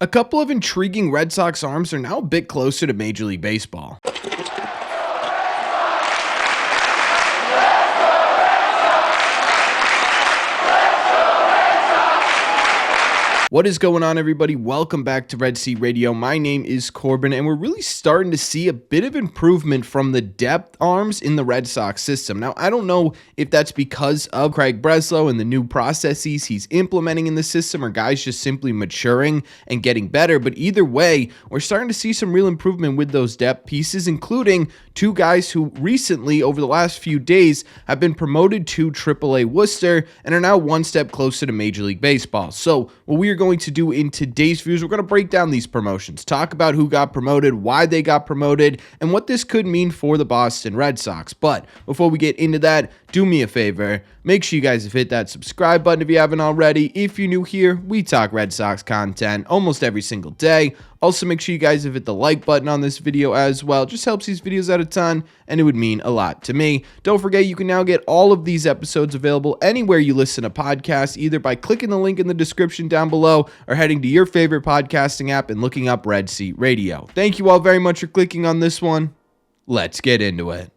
A couple of intriguing Red Sox arms are now a bit closer to Major League Baseball. What is going on, everybody? Welcome back to Red Seat Radio. My name is Corbin, and we're really starting to see a bit of improvement from the depth arms in the Red Sox system. Now, I don't know if that's because of Craig Breslow and the new processes he's implementing in the system, or guys just simply maturing and getting better, but either way, we're starting to see some real improvement with those depth pieces, including two guys who recently, over the last few days, have been promoted to AAA Worcester and are now one step closer to Major League Baseball. So, what we are going to do in today's views, we're going to break down these promotions, talk about who got promoted, why they got promoted, and what this could mean for the Boston Red Sox. But before we get into that, do me a favor, make sure you guys have hit that subscribe button if you haven't already. If you're new here, we talk Red Sox content almost every single day. Also, make sure you guys have hit the like button on this video as well. It just helps these videos out a ton, and it would mean a lot to me. Don't forget, you can now get all of these episodes available anywhere you listen to podcasts, either by clicking the link in the description down below or heading to your favorite podcasting app and looking up Red Seat Radio. Thank you all very much for clicking on this one. Let's get into it.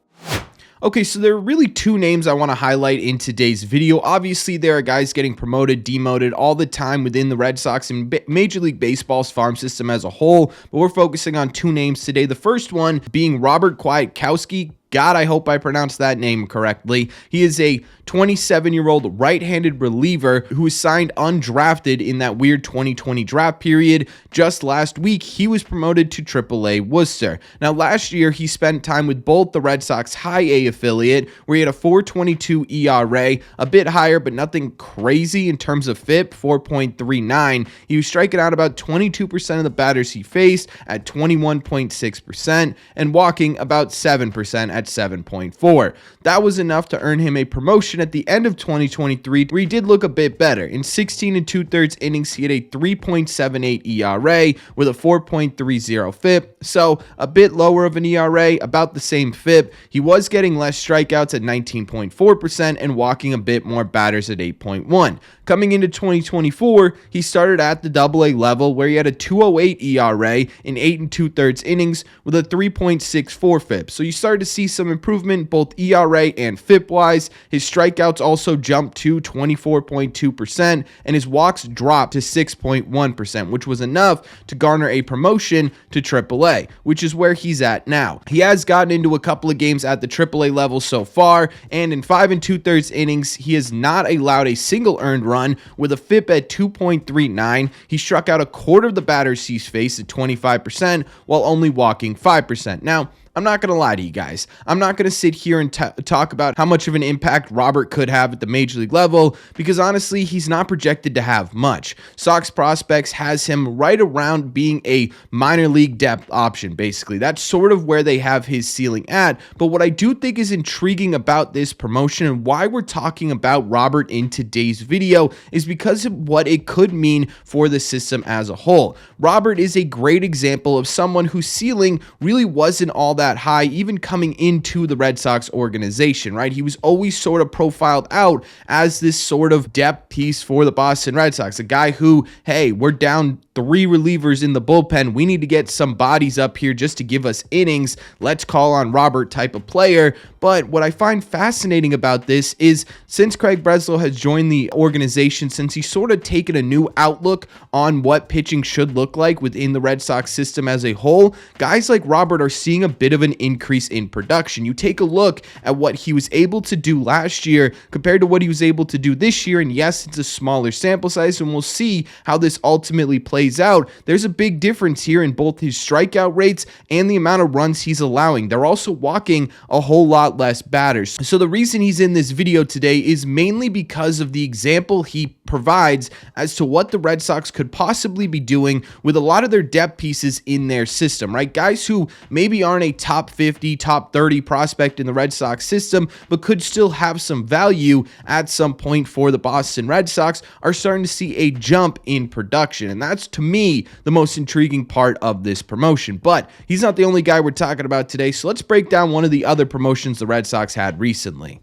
Okay, so there are really two names I want to highlight in today's video. Obviously, there are guys getting promoted, demoted all the time within the Red Sox and Major League Baseball's farm system as a whole, but we're focusing on two names today. The first one being Robert Kwiatkowski. God, I hope I pronounced that name correctly. He is a 27-year-old right-handed reliever who was signed undrafted in that weird 2020 draft period. Just last week, he was promoted to AAA Worcester. Now, last year, he spent time with both the Red Sox High A affiliate, where he had a 4.22 ERA, a bit higher, but nothing crazy in terms of FIP, 4.39. He was striking out about 22% of the batters he faced at 21.6% and walking about 7% at 7.4. That was enough to earn him a promotion at the end of 2023, where he did look a bit better. In 16 2/3 innings, he had a 3.78 ERA with a 4.30 FIP, so a bit lower of an ERA, about the same FIP. He was getting less strikeouts at 19.4% and walking a bit more batters at 8.1. Coming into 2024, he started at the AA level, where he had a 2.08 ERA in 8 2/3 innings with a 3.64 FIP. So you started to see some improvement both ERA and FIP wise. His strikeouts also jumped to 24.2% and his walks dropped to 6.1%, which was enough to garner a promotion to AAA, which is where he's at now. He has gotten into a couple of games at the AAA level so far, and in 5 2/3 innings, he has not allowed a single earned run with a FIP at 2.39. He struck out a quarter of the batters he's faced at 25% while only walking 5%. Now, I'm not going to lie to you guys. I'm not going to sit here and talk about how much of an impact Robert could have at the Major League level, because honestly, he's not projected to have much. Sox Prospects has him right around being a minor league depth option, basically. That's sort of where they have his ceiling at. But what I do think is intriguing about this promotion and why we're talking about Robert in today's video is because of what it could mean for the system as a whole. Robert is a great example of someone whose ceiling really wasn't all that high, even coming into the Red Sox organization, right? He was always sort of profiled out as this sort of depth piece for the Boston Red Sox, a guy who, hey, we're down 3 relievers in the bullpen. We need to get some bodies up here just to give us innings. Let's call on Robert type of player. But what I find fascinating about this is since Craig Breslow has joined the organization, since he's sort of taken a new outlook on what pitching should look like within the Red Sox system as a whole, guys like Robert are seeing a bit of an increase in production. You take a look at what he was able to do last year compared to what he was able to do this year, and yes, it's a smaller sample size, and we'll see how this ultimately plays out. There's a big difference here in both his strikeout rates and the amount of runs he's allowing. They're also walking a whole lot less batters. So the reason he's in this video today is mainly because of the example he provides as to what the Red Sox could possibly be doing with a lot of their depth pieces in their system, right? Guys who maybe aren't a top 50, top 30 prospect in the Red Sox system, but could still have some value at some point for the Boston Red Sox, are starting to see a jump in production. And that's, to me, the most intriguing part of this promotion. But he's not the only guy we're talking about today, so let's break down one of the other promotions the Red Sox had recently.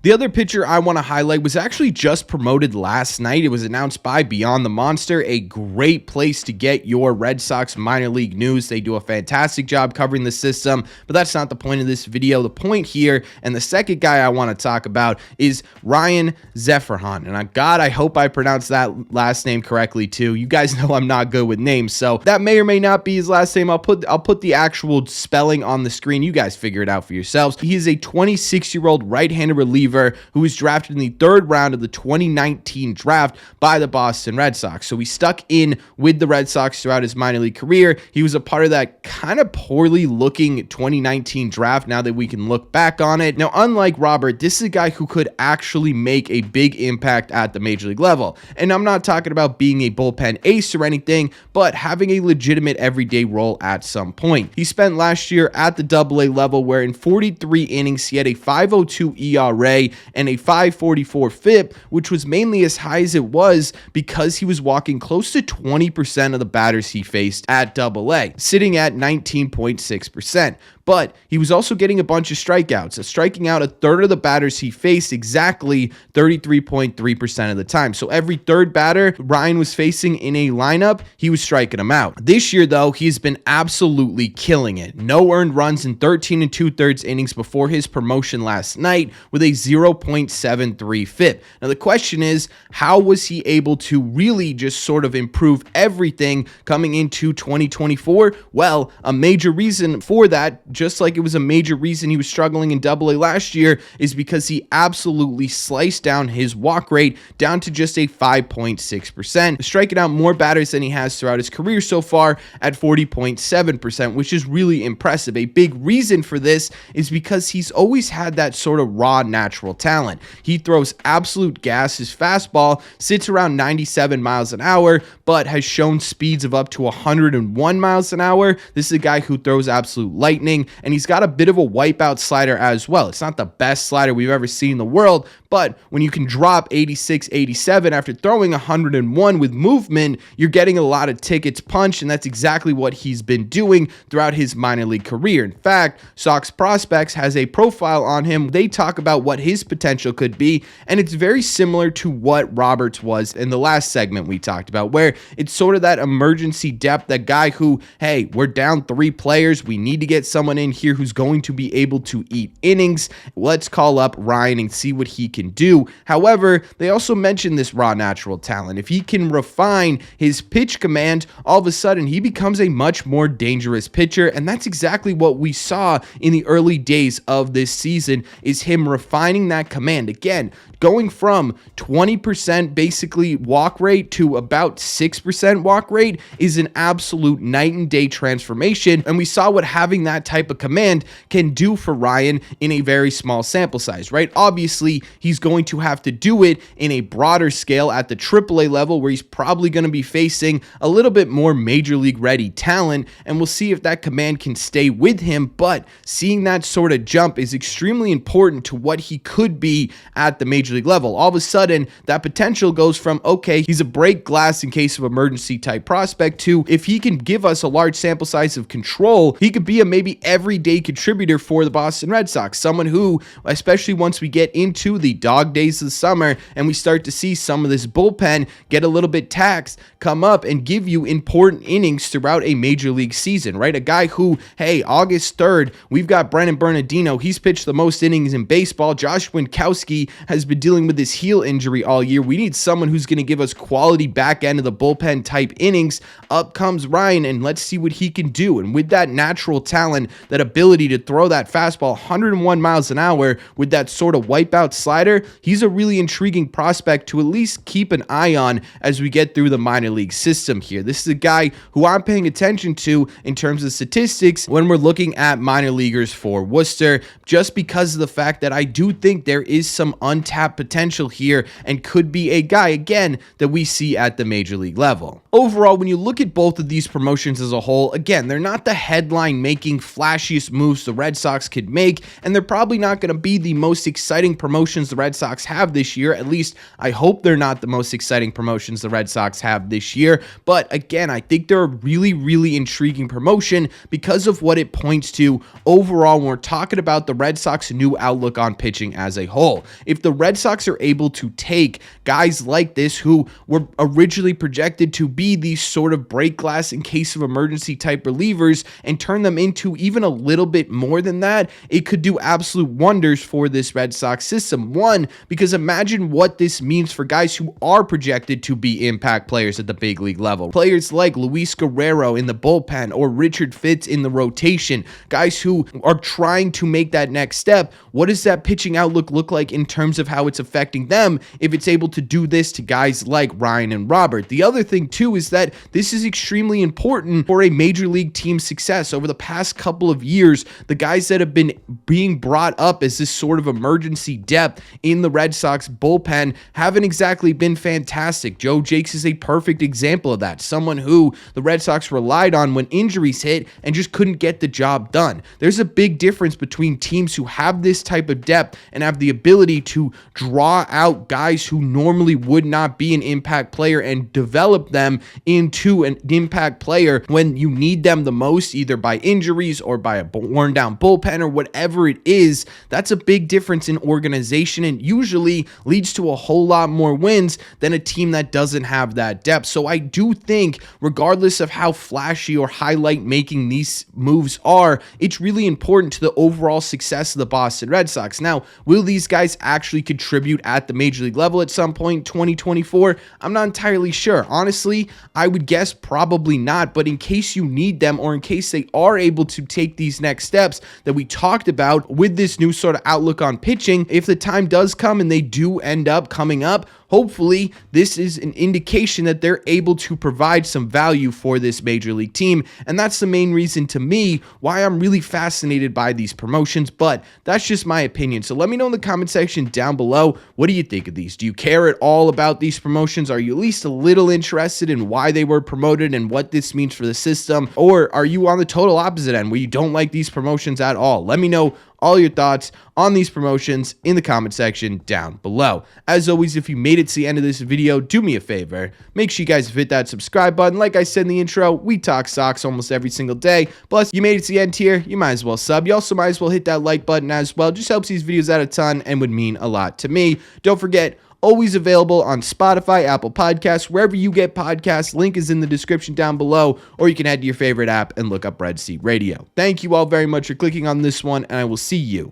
The other pitcher I want to highlight was actually just promoted last night. It was announced by Beyond the Monster, a great place to get your Red Sox minor league news. They do a fantastic job covering the system, but that's not the point of this video. The point here, and the second guy I want to talk about, is Ryan Zeferjahn. And God, I hope I pronounced that last name correctly too. You guys know I'm not good with names, so that may or may not be his last name. I'll put the actual spelling on the screen. You guys figure it out for yourselves. He is a 26-year-old right-handed reliever who was drafted in the 3rd round of the 2019 draft by the Boston Red Sox. So he stuck in with the Red Sox throughout his minor league career. He was a part of that kind of poorly looking 2019 draft now that we can look back on it. Now, unlike Robert, this is a guy who could actually make a big impact at the major league level. And I'm not talking about being a bullpen ace or anything, but having a legitimate everyday role at some point. He spent last year at the AA level, where in 43 innings, he had a 5.02 ERA and a 5.44 FIP, which was mainly as high as it was because he was walking close to 20% of the batters he faced at AA, sitting at 19.6%. But he was also getting a bunch of strikeouts, striking out a third of the batters he faced exactly 33.3% of the time. So every third batter Ryan was facing in a lineup, he was striking them out. This year, though, he's been absolutely killing it. No earned runs in 13 2/3 innings before his promotion last night with a 0.73 FIP. Now, the question is, how was he able to really just sort of improve everything coming into 2024? Well, a major reason for that, just like it was a major reason he was struggling in AA last year, is because he absolutely sliced down his walk rate down to just a 5.6%, striking out more batters than he has throughout his career so far at 40.7%, which is really impressive. A big reason for this is because he's always had that sort of raw natural talent. He throws absolute gas. His fastball sits around 97 miles an hour, but has shown speeds of up to 101 miles an hour. This is a guy who throws absolute lightning, and he's got a bit of a wipeout slider as well. It's not the best slider we've ever seen in the world, but when you can drop 86, 87 after throwing 101 with movement, you're getting a lot of tickets punched, and that's exactly what he's been doing throughout his minor league career. In fact, Sox Prospects has a profile on him. They talk about what his potential could be, and it's very similar to what Roberts was in the last segment we talked about, where it's sort of that emergency depth, that guy who, hey, we're down 3 players, we need to get someone in here who's going to be able to eat innings. Let's call up Ryan and see what he can do. However, they also mentioned this raw natural talent. If he can refine his pitch command, all of a sudden he becomes a much more dangerous pitcher, and that's exactly what we saw in the early days of this season, is him refining that command. Again, going from 20% basically walk rate to about 6% walk rate is an absolute night and day transformation, and we saw what having that type of command can do for Ryan in a very small sample size, right? Obviously, he's going to have to do it in a broader scale at the AAA level, where he's probably going to be facing a little bit more major league ready talent, and we'll see if that command can stay with him. But seeing that sort of jump is extremely important to what he could be at the major league level. All of a sudden, that potential goes from, okay, he's a break glass in case of emergency type prospect, to, if he can give us a large sample size of control, he could be a maybe everyday contributor for the Boston Red Sox. Someone who, especially once we get into the dog days of the summer and we start to see some of this bullpen get a little bit taxed, come up and give you important innings throughout a major league season, right? A guy who, hey, August 3rd, we've got Brennan Bernardino. He's pitched the most innings in baseball. Josh Quikowski has been dealing with this heel injury all year. We need someone who's going to give us quality back end of the bullpen type innings. Up comes Ryan, and let's see what he can do. And with that natural talent, that ability to throw that fastball 101 miles an hour with that sort of wipeout slider, he's a really intriguing prospect to at least keep an eye on as we get through the minor league system here. This is a guy who I'm paying attention to in terms of statistics when we're looking at minor leaguers for Worcester, just because of the fact that I do think there is some untapped potential here and could be a guy, again, that we see at the major league level. Overall, when you look at both of these promotions as a whole, again, they're not the headline-making, flashiest moves the Red Sox could make, and they're probably not going to be the most exciting promotions the Red Sox have this year. At least, I hope they're not the most exciting promotions the Red Sox have this this year. But again, I think they're a really, really intriguing promotion because of what it points to overall when we're talking about the Red Sox new outlook on pitching as a whole. If the Red Sox are able to take guys like this who were originally projected to be these sort of break glass in case of emergency type relievers and turn them into even a little bit more than that, it could do absolute wonders for this Red Sox system. One, because imagine what this means for guys who are projected to be impact players at the big league level. Players like Luis Guerrero in the bullpen or Richard Fitz in the rotation, guys who are trying to make that next step. What does that pitching outlook look like in terms of how it's affecting them if it's able to do this to guys like Ryan and Robert? The other thing too is that this is extremely important for a major league team's success. Over the past couple of years, the guys that have been being brought up as this sort of emergency depth in the Red Sox bullpen haven't exactly been fantastic. Joe Jakes is a perfect example of that. Someone who the Red Sox relied on when injuries hit and just couldn't get the job done. There's a big difference between teams who have this type of depth and have the ability to draw out guys who normally would not be an impact player and develop them into an impact player when you need them the most, either by injuries or by a worn down bullpen or whatever it is. That's a big difference in organization and usually leads to a whole lot more wins than a team that doesn't have that depth. So I do think, regardless of how flashy or highlight making these moves are, it's really important to the overall success of the Boston Red Sox. Now, will these guys actually contribute at the major league level at some point in 2024? I'm not entirely sure. Honestly, I would guess probably not, but in case you need them or in case they are able to take these next steps that we talked about with this new sort of outlook on pitching, if the time does come and they do end up coming up, hopefully this is an indication that they're able to provide some value for this major league team. And that's the main reason to me why I'm really fascinated by these promotions, but that's just my opinion. So let me know in the comment section down below, what do you think of these? Do you care at all about these promotions? Are you at least a little interested in why they were promoted and what this means for the system? Or are you on the total opposite end where you don't like these promotions at all? Let me know all your thoughts on these promotions in the comment section down below. As always, if you made it to the end of this video, do me a favor. Make sure you guys hit that subscribe button. Like I said in the intro, we talk Sox almost every single day. Plus, you made it to the end here, you might as well sub. You also might as well hit that like button as well. Just helps these videos out a ton and would mean a lot to me. Don't forget, always available on Spotify, Apple Podcasts, wherever you get podcasts. Link is in the description down below, or you can head to your favorite app and look up Red Seat Radio. Thank you all very much for clicking on this one, and I will see you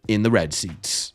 in the Red Seats.